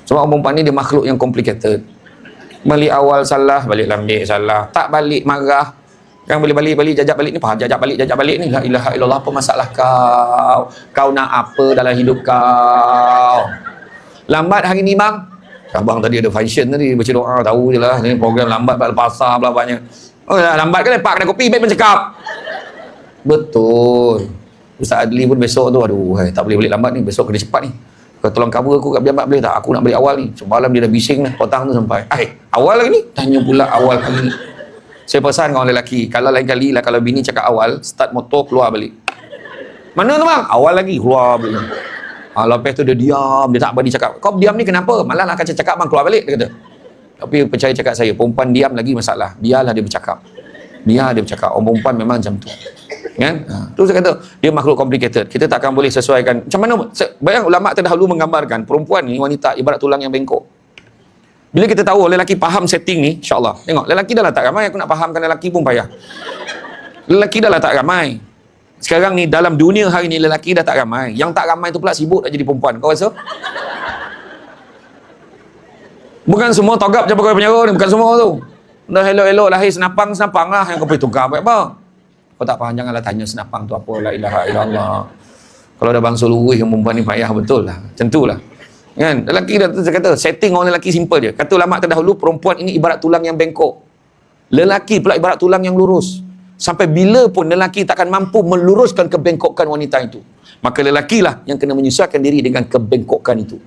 Sebab orang perempuan ni dia makhluk yang complicated. Balik awal salah, balik lambil salah, tak balik marah kan, boleh balik jajak balik ni, faham jajak balik ni, la ilaha illallah, apa masalah kau nak apa dalam hidup kau? Lambat hari ni bang, abang tadi ada function tadi, baca doa, tahu je lah ni program lambat balik pasar pula banyak. Oh lambat kan lepak kedai kopi, baik pun cakap betul. Ustaz Adli pun besok tu, aduh tak boleh balik lambat ni, besok kena cepat ni, kau tolong cover aku kat Biamat boleh tak? Aku nak balik awal ni. Semalam dia dah bising dah, petang tu sampai. Awal lagi ni? Tanya pula awal lagi ni. Saya pesan kawan lelaki, kalau lain kali lah, kalau bini cakap awal, start motor keluar balik. Mana tu bang? Awal lagi, keluar balik. Lepas tu dia diam, dia tak berani cakap. Kau diam ni kenapa? Malah nak cakap bang, keluar balik, dia kata. Tapi percaya cakap saya, perempuan diam lagi masalah. Biarlah dia bercakap. Biar dia bercakap. Orang perempuan memang macam tu. Kan? Tu saya kata dia makhluk complicated. Kita takkan boleh sesuaikan. Macam mana? Bayang ulama terdahulu menggambarkan perempuan ni, wanita ibarat tulang yang bengkok. Bila kita tahu lelaki faham setting ni, insya-Allah. Tengok, lelaki dah lah tak ramai, aku nak fahamkan lelaki pun payah. Lelaki dah lah tak ramai. Sekarang ni dalam dunia hari ni lelaki dah tak ramai. Yang tak ramai tu pula sibuk nak jadi perempuan. Kau rasa? Bukan semua togap je pakai penjara ni, bukan semua tu. Dah elok-elok lahir senapang lah yang kau pergi tukar apa? Kau tak faham, janganlah tanya senapang tu apa, la ilaha illallah. Kalau dah bangsa luruh yang perempuan ni payah betul lah. Macam tu lah. Kan? Lelaki dah saya kata, setting orang lelaki simple je. Kata ulama terdahulu, perempuan ini ibarat tulang yang bengkok. Lelaki pula ibarat tulang yang lurus. Sampai bila pun lelaki takkan mampu meluruskan kebengkokan wanita itu. Maka lelaki lah yang kena menyesuaikan diri dengan kebengkokan itu.